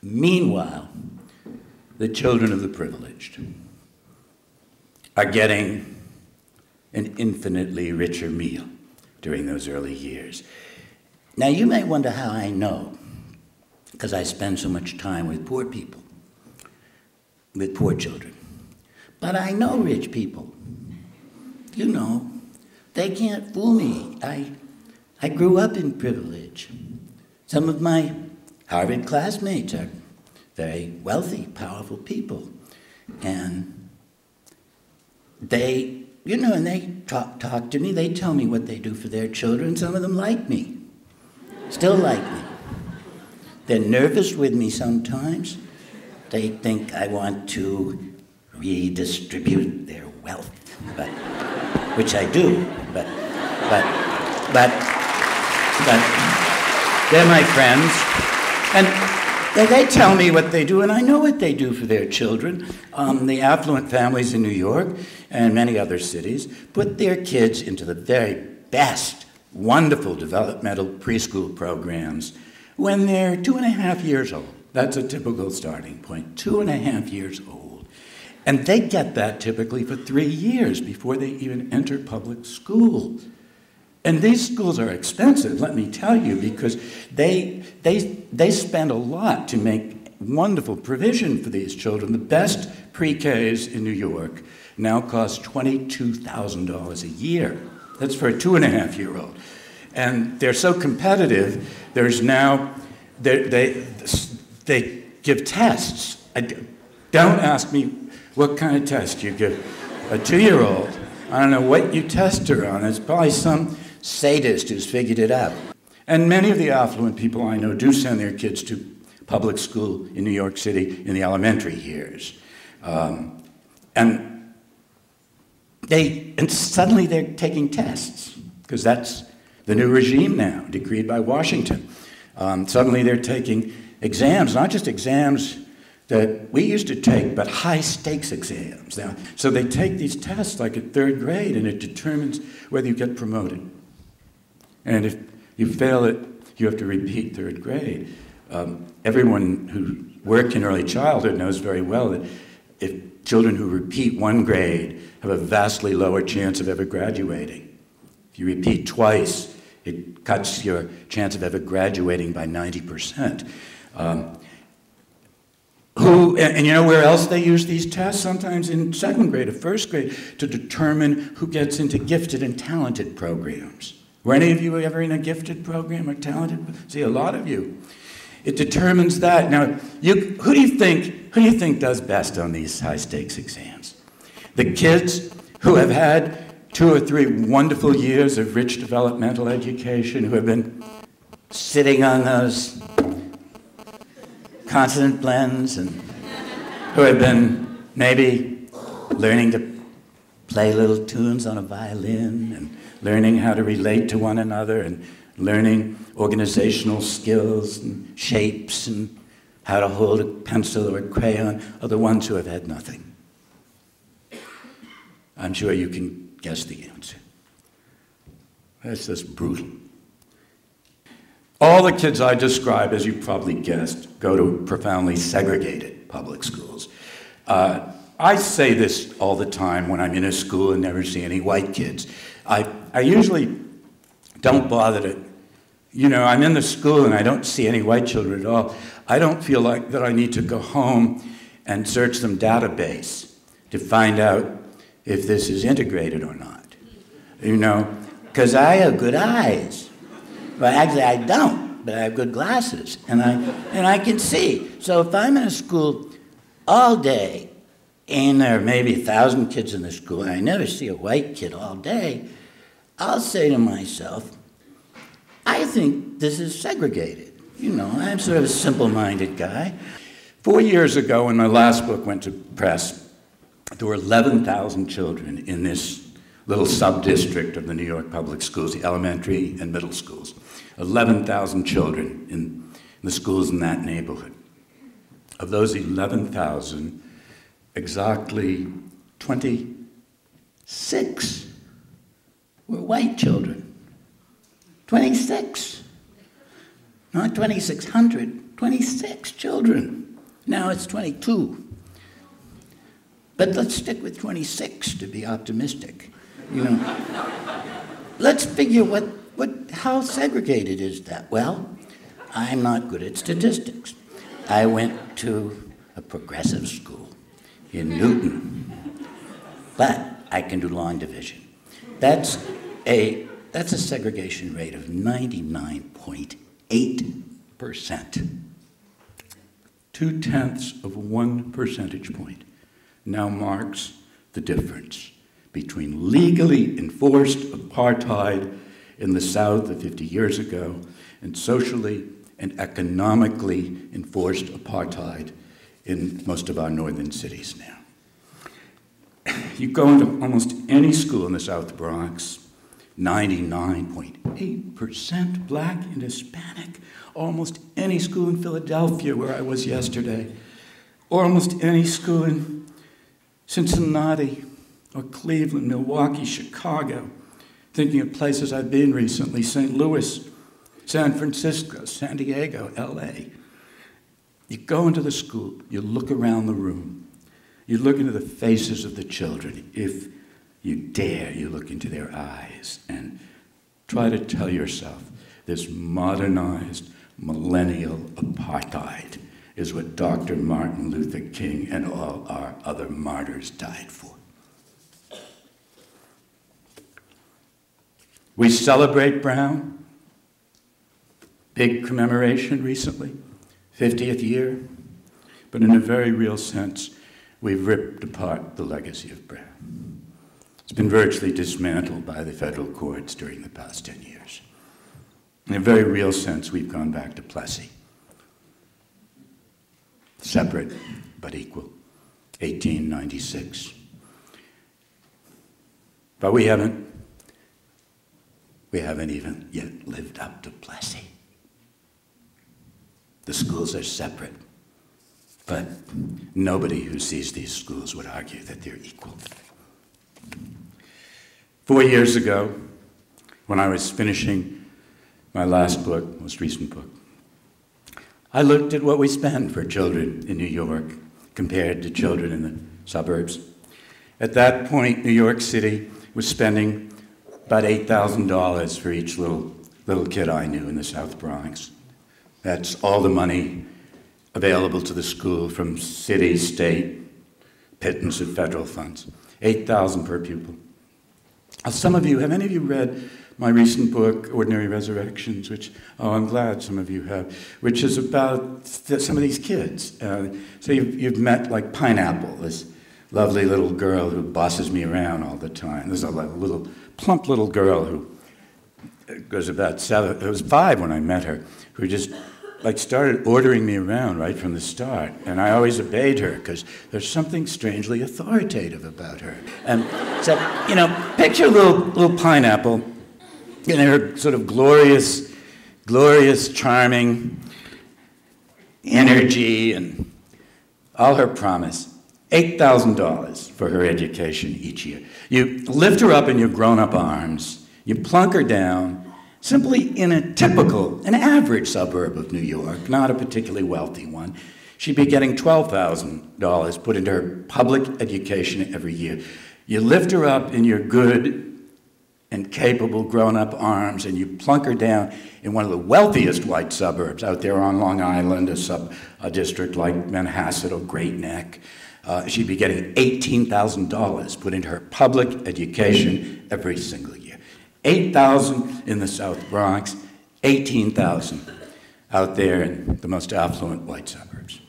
Meanwhile, the children of the privileged are getting an infinitely richer meal during those early years. Now, you may wonder how I know, because I spend so much time with poor people, with poor children. But I know rich people. You know, they can't fool me. I grew up in privilege. Some of my Harvard classmates are very wealthy, powerful people. And they, you know, and they talk to me, they tell me what they do for their children. Some of them like me, still like me. They're nervous with me sometimes. They think I want to redistribute their wealth, which I do, but they're my friends. And they tell me what they do, and I know what they do for their children. The affluent families in New York and many other cities put their kids into the very best, wonderful developmental preschool programs when they're 2.5 years old. That's a typical starting point, 2.5 years old. And they get that typically for 3 years before they even enter public school. And these schools are expensive, let me tell you, because they spend a lot to make wonderful provision for these children. The best pre-Ks in New York now cost $22,000 a year. That's for a 2.5-year-old. And they're so competitive, there's now, they give tests. Don't ask me what kind of test you give a 2-year-old. I don't know what you test her on. It's probably some sadist who's figured it out. And many of the affluent people I know do send their kids to public school in New York City in the elementary years. And suddenly they're taking tests, because that's the new regime now, decreed by Washington. Suddenly they're taking exams, not just exams that we used to take, but high-stakes exams. Now, so they take these tests like at 3rd grade, and it determines whether you get promoted. And if you fail it, you have to repeat 3rd grade. Everyone who worked in early childhood knows very well that if children who repeat 1 grade have a vastly lower chance of ever graduating. If you repeat twice, it cuts your chance of ever graduating by 90%. And you know where else they use these tests? Sometimes in 2nd grade or 1st grade to determine who gets into gifted and talented programs. Were any of you ever in a gifted program or talented? See, a lot of you. It determines that. Now, who do you think does best on these high-stakes exams? The kids who have had 2 or 3 wonderful years of rich developmental education, who have been sitting on those consonant blends, and who have been maybe learning to play little tunes on a violin, and learning how to relate to one another, and learning organizational skills and shapes, and how to hold a pencil or a crayon, are the ones who have had nothing. I'm sure you can guess the answer. That's just brutal. All the kids I describe, as you probably guessed, go to profoundly segregated public schools. I say this all the time when I'm in a school and never see any white kids. I usually don't bother to, you know, I'm in the school and I don't see any white children at all. I don't feel like that I need to go home and search some database to find out if this is integrated or not. You know, because I have good eyes. Well, actually, I don't, but I have good glasses, and I can see. So if I'm in a school all day, and there are maybe 1,000 kids in the school, and I never see a white kid all day, I'll say to myself, I think this is segregated. You know, I'm sort of a simple-minded guy. 4 years ago, when my last book went to press, there were 11,000 children in this little sub-district of the New York public schools, the elementary and middle schools. 11,000 children in the schools in that neighborhood. Of those 11,000, exactly 26 were white children. 26. Not 2,600, 26 children. Now it's 22. But let's stick with 26 to be optimistic. You know, let's figure how segregated is that? Well, I'm not good at statistics. I went to a progressive school in Newton, but I can do long division. That's a segregation rate of 99.8%. 0.2 percentage point now marks the difference between legally enforced apartheid in the South of 50 years ago and socially and economically enforced apartheid in most of our northern cities now. You go into almost any school in the South Bronx, 99.8% black and Hispanic. Almost any school in Philadelphia, where I was yesterday, or almost any school in Cincinnati, or Cleveland, Milwaukee, Chicago, thinking of places I've been recently, St. Louis, San Francisco, San Diego, LA. You go into the school, you look around the room, you look into the faces of the children. If you dare, you look into their eyes and try to tell yourself this modernized millennial apartheid is what Dr. Martin Luther King and all our other martyrs died for. We celebrate Brown. Big commemoration recently, 50th year. But in a very real sense, we've ripped apart the legacy of Brown. It's been virtually dismantled by the federal courts during the past 10 years. In a very real sense, we've gone back to Plessy. Separate but equal, 1896. But we haven't even yet lived up to Plessy. The schools are separate, but nobody who sees these schools would argue that they're equal. 4 years ago, when I was finishing my last book, most recent book, I looked at what we spend for children in New York compared to children in the suburbs. At that point, New York City was spending about $8,000 for each little kid I knew in the South Bronx. That's all the money available to the school from city, state, pittance of federal funds. $8,000 per pupil. Have any of you read my recent book, Ordinary Resurrections, which, I'm glad some of you have, which is about some of these kids. So you've met, like, Pineapple, this lovely little girl who bosses me around all the time. There's a plump little girl who was about 7, it was 5 when I met her, who just, started ordering me around right from the start. And I always obeyed her, because there's something strangely authoritative about her. And so, picture little Pineapple, in her sort of glorious, charming energy and all her promise. $8,000 for her education each year. You lift her up in your grown-up arms, you plunk her down, simply in an average suburb of New York, not a particularly wealthy one. She'd be getting $12,000 put into her public education every year. You lift her up in your good and capable grown-up arms, and you plunk her down in one of the wealthiest white suburbs out there on Long Island, a district like Manhasset or Great Neck. She'd be getting $18,000 put into her public education every single year. $8,000 in the South Bronx, $18,000 out there in the most affluent white suburbs.